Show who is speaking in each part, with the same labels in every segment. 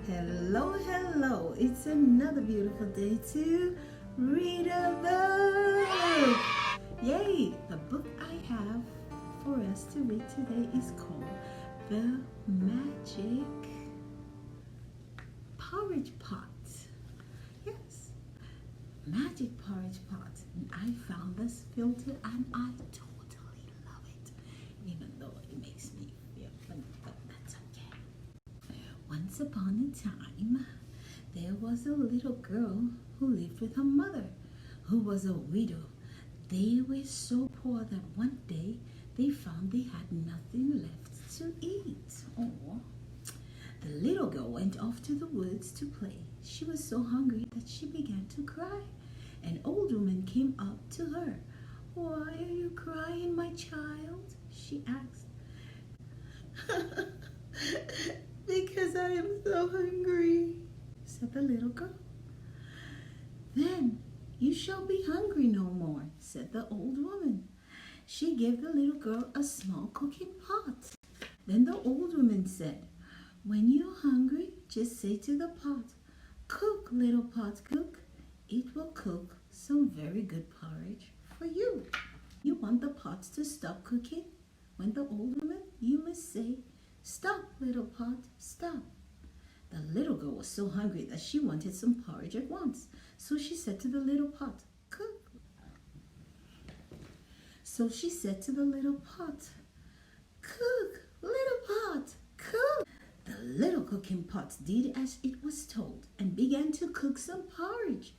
Speaker 1: Hello, hello. It's another beautiful day to read a book. Yay! The book I have for us to read today is called The Magic Porridge Pot. Yes, Magic Porridge Pot. I found this filter and I totally love it, even though it makes me feel funny, but that's okay. Once upon a time, there was a little girl who lived with her mother, who was a widow. They were so poor that one day they found they had nothing left to eat. Oh, the little girl went off to the woods to play. She was so hungry that she began to cry. An old woman came up to her. "Why are you crying, my child?" she asked. "Because I am so hungry," said the little girl. "Then you shall be hungry no more," said the old woman. She gave the little girl a small cooking pot. Then the old woman said, "When you're hungry, just say to the pot, 'Cook, little pot, cook.' It will cook some very good porridge for you." You want the pot to stop cooking? When the old woman, you must say, "Stop, little pot, stop." The little girl was so hungry that she wanted some porridge at once. So she said to the little pot, "Cook." So she said to the little pot, "Cook, little pot, cook." The little cooking pot did as it was told and began to cook some porridge.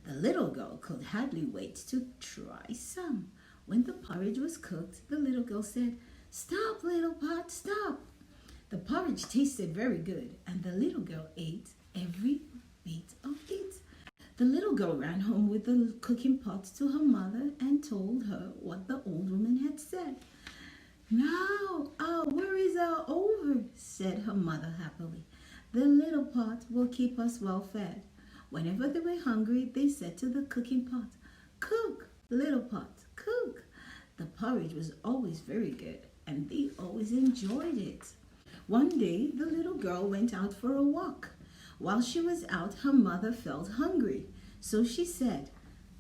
Speaker 1: The little girl could hardly wait to try some. When the porridge was cooked, the little girl said, "Stop, little pot, stop." The porridge tasted very good, and the little girl ate every bit of it. The little girl ran home with the cooking pot to her mother and told her what the old woman had said. "Now our worries are over," said her mother happily. "The little pot will keep us well fed." Whenever they were hungry, they said to the cooking pot, "Cook, little pot, cook." The porridge was always very good, and they always enjoyed it. One day, the little girl went out for a walk. While she was out, her mother felt hungry. So she said,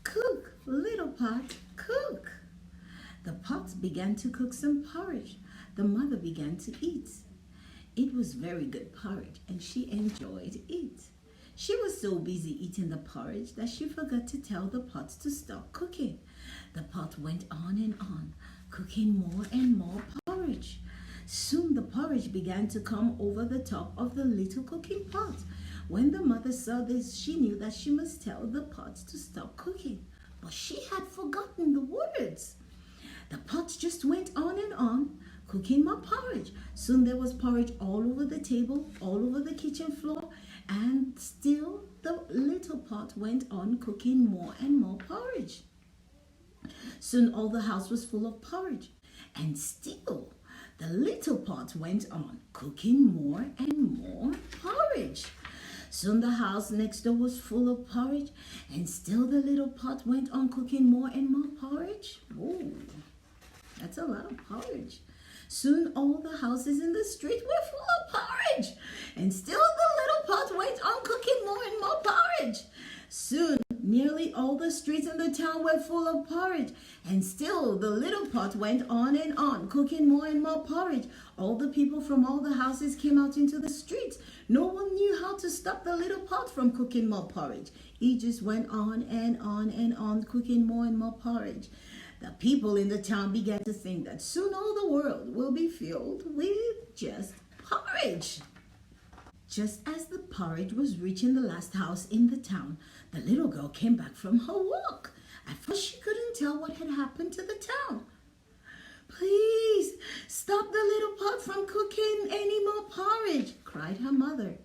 Speaker 1: "Cook, little pot, cook." The pot began to cook some porridge. The mother began to eat. It was very good porridge, and she enjoyed it. She was so busy eating the porridge that she forgot to tell the pot to stop cooking. The pot went on and on, cooking more and more porridge. Soon the porridge began to come over the top of the little cooking pot. When the mother saw this, she knew that she must tell the pot to stop cooking. But she had forgotten the words. The pot just went on and on, cooking more porridge. Soon there was porridge all over the table, all over the kitchen floor, and still the little pot went on cooking more and more porridge. Soon all the house was full of porridge, and still the little pot went on cooking more and more porridge. Soon the house next door was full of porridge, and still the little pot went on cooking more and more porridge. Ooh, that's a lot of porridge. Soon all the houses in the street were full of porridge, and still the little pot went on cooking more and more porridge. Soon nearly all the streets in the town were full of porridge, and still the little pot went on and on, cooking more and more porridge. All the people from all the houses came out into the streets. No one knew how to stop the little pot from cooking more porridge. It just went on and on and on, cooking more and more porridge. The people in the town began to think that soon all the world will be filled with just porridge. Just as the porridge was reaching the last house in the town, the little girl came back from her walk. At first she couldn't tell what had happened to the town. "Please, stop the little pot from cooking any more porridge," cried her mother.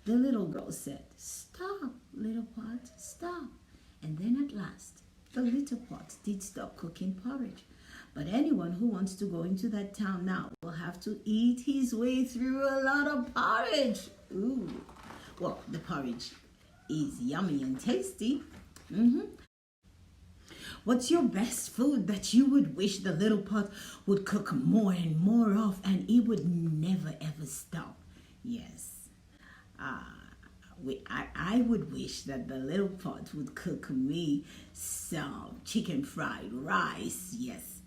Speaker 1: The little girl said, "Stop, little pot, stop." And then at last, the little pot did stop cooking porridge. But anyone who wants to go into that town now will have to eat his way through a lot of porridge. Ooh. Well, the porridge is yummy and tasty. What's your best food that you would wish the little pot would cook more and more of, and it would never ever stop? Yes, I would wish that the little pot would cook me some chicken fried rice, yes,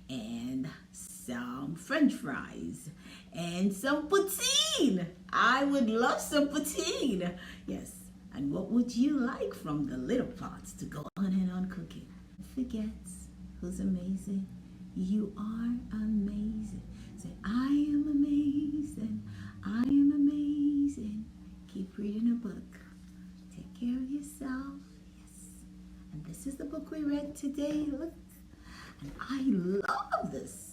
Speaker 1: and some French fries, and some poutine. I would love some poutine, yes. And what would you like from the little pot to go on and on cooking? Forgets who's amazing. You are amazing. Say, I am amazing. I am amazing. Keep reading a book. Take care of yourself. Yes. And this is the book we read today. Look. And I love this.